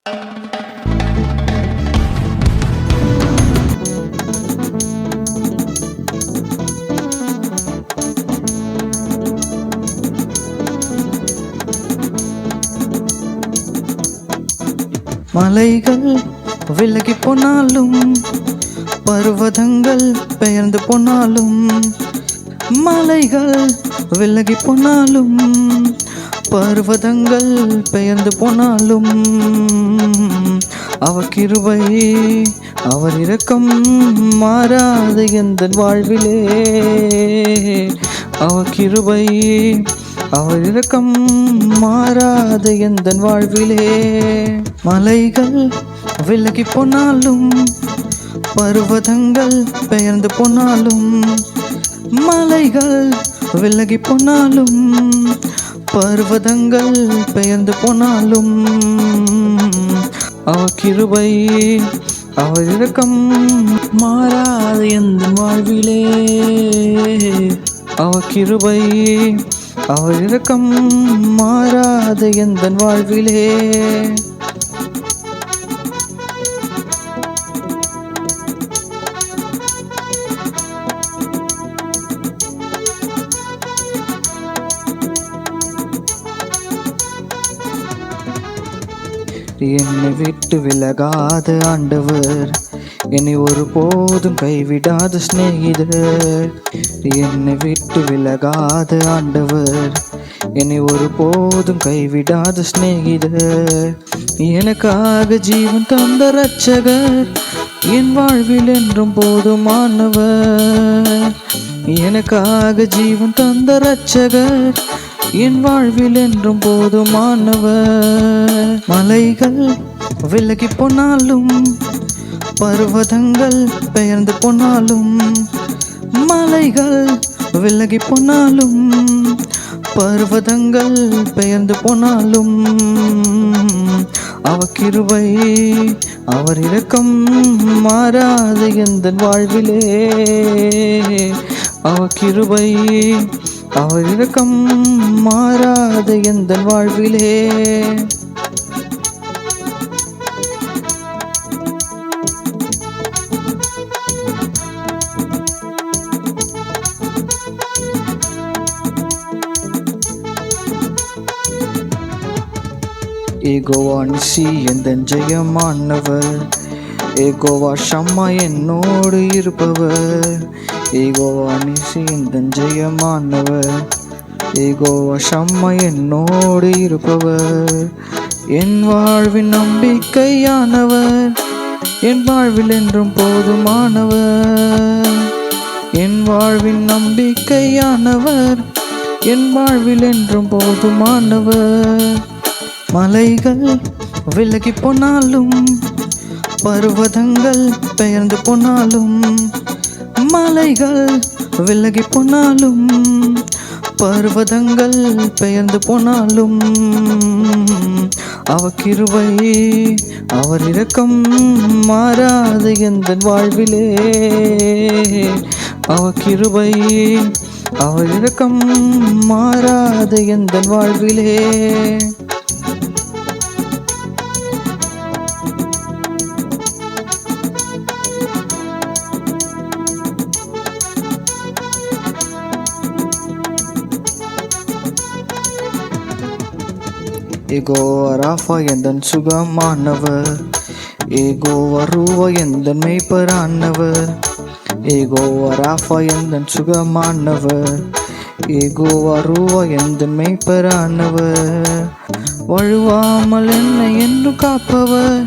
மலைகள் விலகி போனாலும் பர்வதங்கள் பெயர்ந்து போனாலும், மலைகள் விலகி போனாலும் பர்வதங்கள் பெயர்ந்து போனாலும், அவர் கிருபை அவர் இரக்கம் மாறாது எந்தன் வாழ்விலே. அவர் கிருபை அவர் இரக்கம் மாறாது எந்தன் வாழ்விலே. மலைகள் விலகி போனாலும் பர்வதங்கள் பெயர்ந்து போனாலும், மலைகள் விலகி போனாலும் பர்வதங்கள் பெயர்ந்து போனாலும், அவர் கிருபை அவர் இரக்கம் மாறாது எந்தன் வாழ்விலே. அவர் கிருபை அவர் இரக்கம் மாறாது எந்தன் வாழ்விலே. என்னை விட்டு விலகாத ஆண்டவர், என்னை ஒருபோதும் கைவிடாத சிநேகிதர். என்னை விட்டு விலகாத ஆண்டவர், என்னை ஒருபோதும் கைவிடாத சிநேகிதர். எனக்காக ஜீவன் தந்த இரட்சகர், என் வாழ்வில் என்றும் போதுமானவர். எனக்காக ஜீவன் தந்த இரட்சகர், என் வாழ்வில் என்றும் போதுமானவர். மலைகள் விலகி போனாலும் பர்வதங்கள் பெயர்ந்து போனாலும், மலைகள் விலகி போனாலும் பர்வதங்கள் பெயர்ந்து போனாலும், அவர் கிருபை அவர் இரக்கம் மாறாது எந்தன் வாழ்விலே. அவர் கிருபை அவர் இரக்கம் மாறாது எந்தன் வாழ்விலே. யெகோவா நிசி எந்தன் ஜெயமானவர், யெகோவா ஷம்மா என்னோடு இருப்பவர். யெகோவா நிசி எந்தன் ஜெயமானவர், யெகோவா ஷம்மா என்னோடு இருப்பவர். என் வாழ்வின் நம்பிக்கையானவர், என் வாழ்வில் என்றும் போதுமானவர். என் வாழ்வின் நம்பிக்கையானவர், என் வாழ்வில் என்றும் போதுமானவர். மலைகள் விலகி போனாலும் பர்வதங்கள் பெயர்ந்து போனாலும், மலைகள் விலகி போனாலும் பர்வதங்கள் பெயர்ந்து போனாலும், அவர் கிருபை அவர் இரக்கம் மாறாது எந்தன் வாழ்விலே. அவர் கிருபை அவர் இரக்கம் மாறாது எந்தன் வாழ்விலே. யெகோவா ராஃபா எந்தன் சுகமானவர், யெகோவா ரூவா எந்தன் மேய்ப்பரானவர். யெகோவா ராஃபா எந்தன் சுகமானவர், யெகோவா ரூவா எந்தன் மேய்ப்பரானவர். வழுவாமல் என்னை என்றும் காப்பவர்,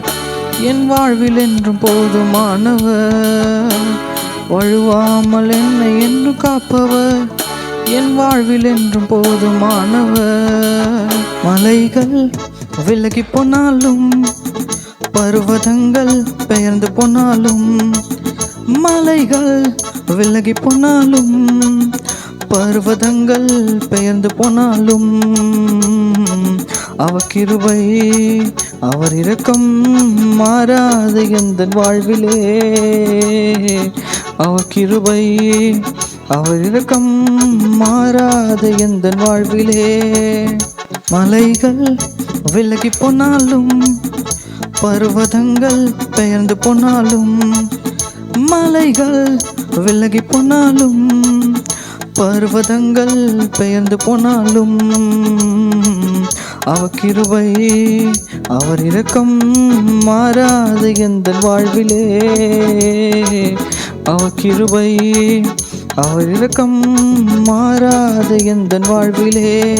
என் வாழ்வில் என்றும் போதுமானவர். வழுவாமல் என்னை என்றும் காப்பவர், என் வாழ்வில் என்றும் போதுமானவர். மலைகள் விலகி போனாலும் பர்வதங்கள் பெயர்ந்து போனாலும், மலைகள் விலகி போனாலும் பர்வதங்கள் பெயர்ந்து போனாலும், அவர் கிருபை அவர் இரக்கம் மாறாது எந்தன் வாழ்விலே. அவர் கிருபை அவர் இரக்கம் மாறாது எந்தன் வாழ்விலே. மலைகள் விலகி போனாலும் பர்வதங்கள் பெயர்ந்து போனாலும், மலைகள் விலகி போனாலும், பர்வதங்கள் பெயர்ந்து போனாலும், அவர் கிருபை அவர் இரக்கம் மாறாது எந்தன் வாழ்விலே. அவர் கிருபை அவர் இரக்கம் மாறாது எந்தன் வாழ்விலே.